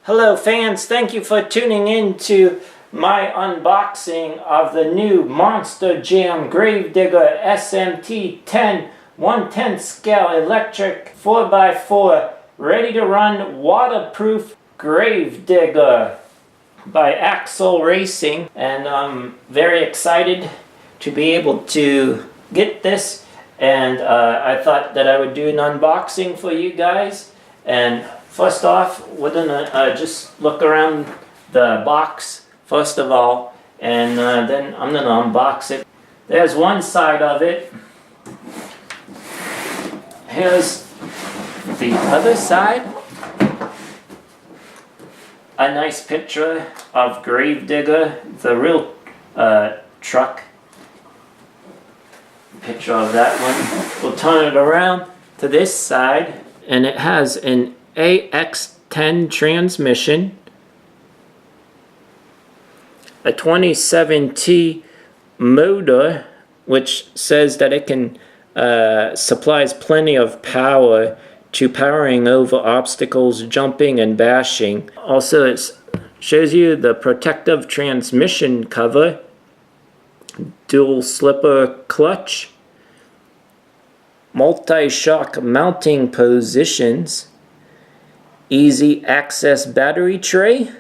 Hello fans, thank you for tuning in to my unboxing of the new Monster Jam Gravedigger SMT10 1/10 scale electric 4x4 ready to run waterproof Gravedigger by Axial Racing, and I'm very excited to be able to get this, and I thought that I would do an unboxing for you guys. And first off, we're gonna just look around the box first of all, and then I'm gonna unbox it. There's one side of it. Here's the other side. A nice picture of Gravedigger, the real truck. Picture of that one. We'll turn it around to this side, and it has an AX10 transmission, a 27T motor, which says that it can supplies plenty of power to powering over obstacles, jumping and bashing. Also, it shows you the protective transmission cover, dual slipper clutch, multi-shock mounting positions, easy access battery tray,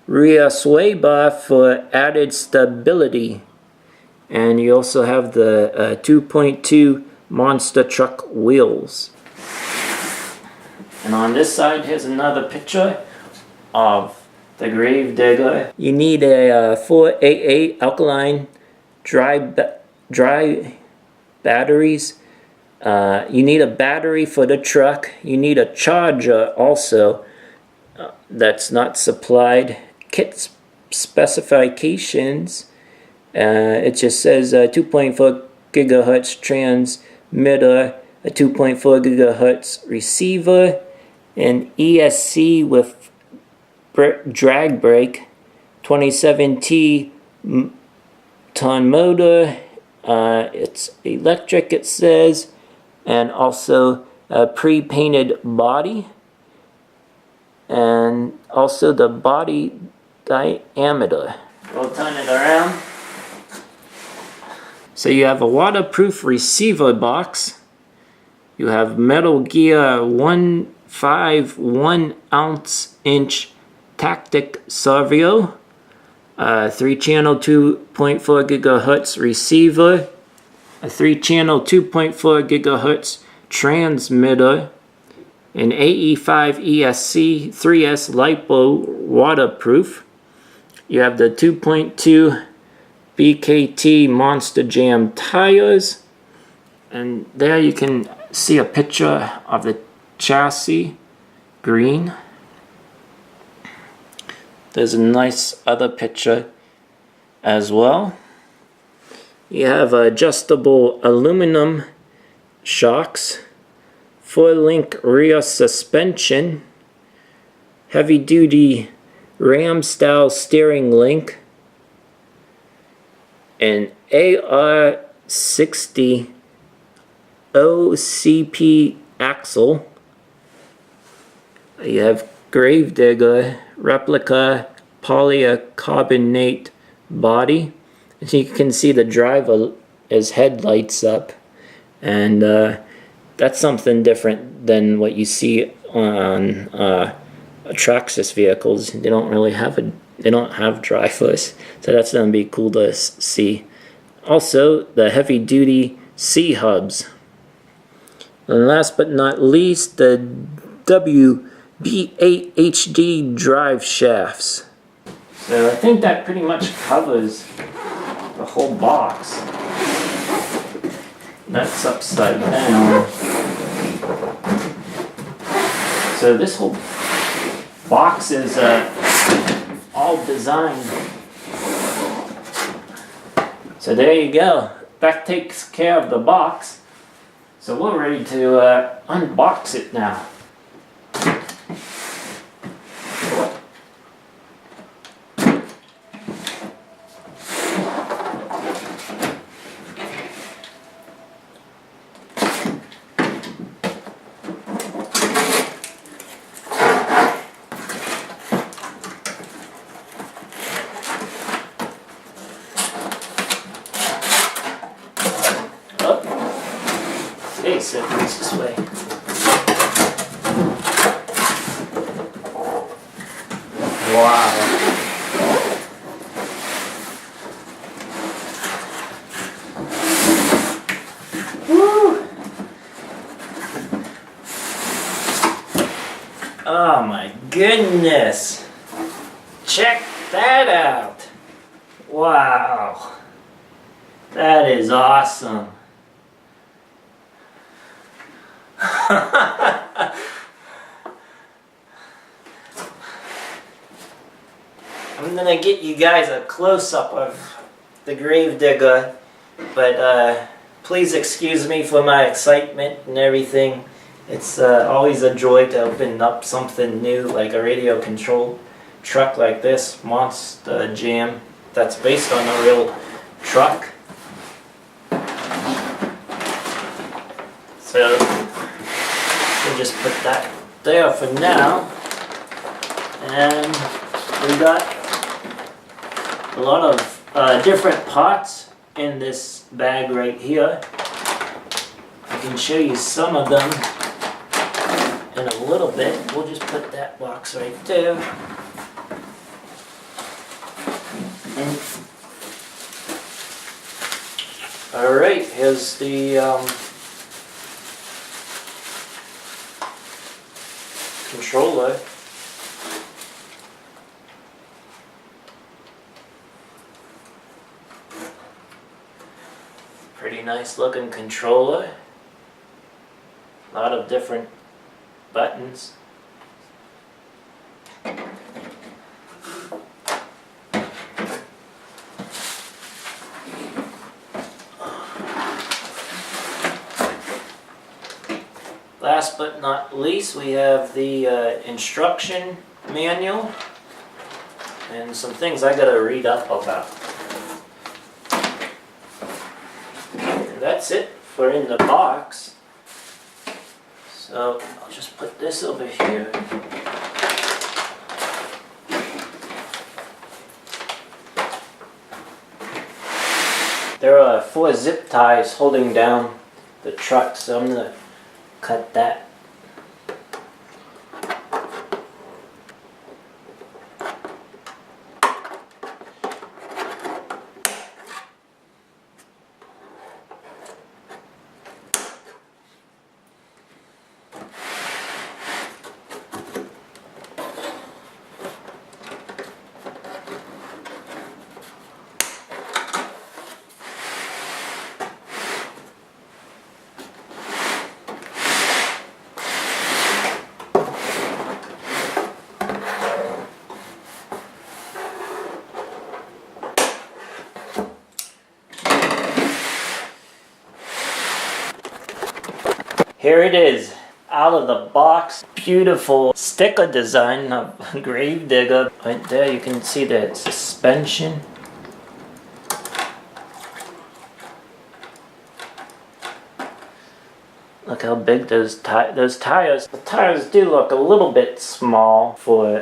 rear sway bar for added stability, and you also have the 2.2 monster truck wheels. And on this side, here's another picture of the Gravedigger. You need a 488 alkaline dry batteries. You need a battery for the truck. You need a charger also that's not supplied. Kit specifications. It just says 2.4 gigahertz transmitter, a 2.4 gigahertz receiver, an ESC with drag brake, 27T ton motor. It's electric, it says, and also a pre-painted body, and also the body diameter. We'll turn it around. So you have a waterproof receiver box. You have Metal Gear 1.5 1-ounce tactic servo, 3-channel 2.4 gigahertz receiver, a 3-channel 2.4 gigahertz transmitter, an AE5 ESC 3S LiPo waterproof. You have the 2.2 BKT Monster Jam tires, and there you can see a picture of the chassis, green. There's a nice other picture as well. You have adjustable aluminum shocks, 4-link rear suspension, heavy duty Ram style steering link, an AR60 OCP axle. You have Gravedigger replica polycarbonate body. As you can see, the driver is headlights up, and that's something different than what you see on Traxxas vehicles. They don't really have drivers, so that's going to be cool to see. Also, the heavy duty C hubs. And last but not least, the WB8 HD drive shafts. So I think that pretty much covers the whole box. That's upside down. So this whole box is all designed. So there you go. That takes care of the box. So we're ready to unbox it now. this way. Wow. Oh my goodness! Check that out! Wow! That is awesome! I'm gonna get you guys a close-up of the Gravedigger, but please excuse me for my excitement and everything. It's always a joy to open up something new, like a radio controlled truck like this, Monster Jam, that's based on a real truck. So we'll just put that there for now. And we got a lot of different parts in this bag right here. I can show you some of them in a little bit. We'll just put that box right there. And alright, here's the controller. Pretty nice looking controller. A lot of different buttons. Last but not least, we have the instruction manual and some things I gotta read up about. And that's it for in the box. So I'll just put this over here. There are 4 zip ties holding down the truck, so I'm gonna cut that. Here it is, out of the box. Beautiful sticker design of Gravedigger. Right there you can see the suspension. Look how big those tires. The tires do look a little bit small for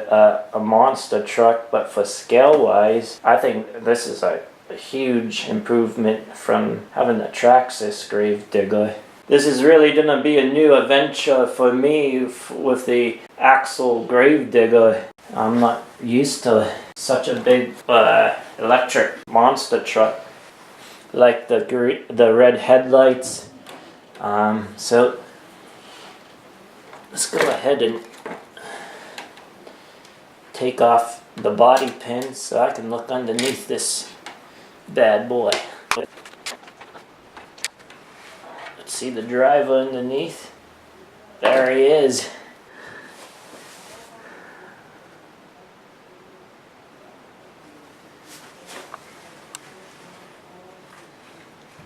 a monster truck, but for scale-wise, I think this is a huge improvement from having the Traxxas Gravedigger. This is really going to be a new adventure for me with the Axial Gravedigger. I'm not used to such a big electric monster truck, like the red headlights. So let's go ahead and take off the body pins so I can look underneath this bad boy. See the driver underneath? There he is.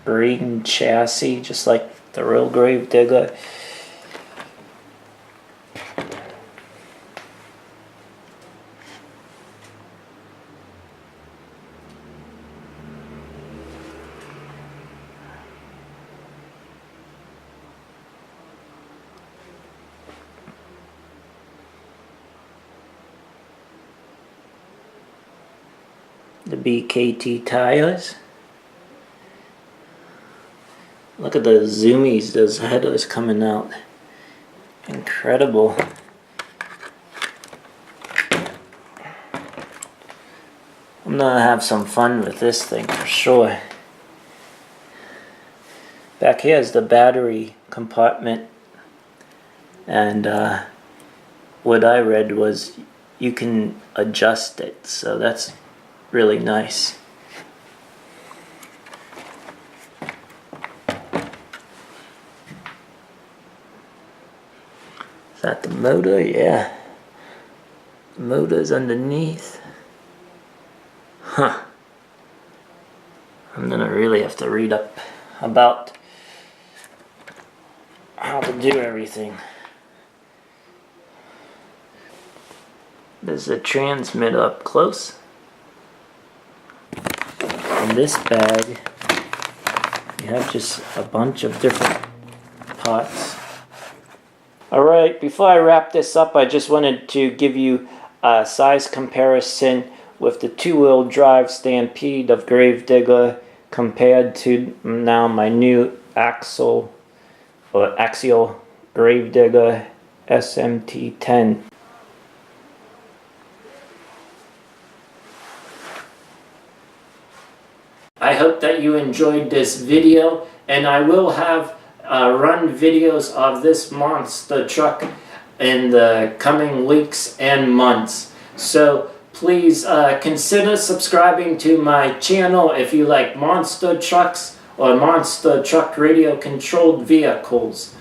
Breeding chassis, just like the real Gravedigger. The BKT tires. Look at the zoomies, those headers coming out. Incredible. I'm gonna have some fun with this thing for sure. Back here is the battery compartment, and what I read was you can adjust it, so that's really nice. Is that the motor? Yeah. The motor's underneath. Huh. I'm gonna really have to read up about how to do everything. There's a transmitter up close. In this bag, you have just a bunch of different parts. Alright, before I wrap this up, I just wanted to give you a size comparison with the two-wheel drive Stampede of Gravedigger compared to now my new Axial Gravedigger SMT10. I hope that you enjoyed this video, and I will have run videos of this monster truck in the coming weeks and months. So please consider subscribing to my channel if you like monster trucks or monster truck radio controlled vehicles.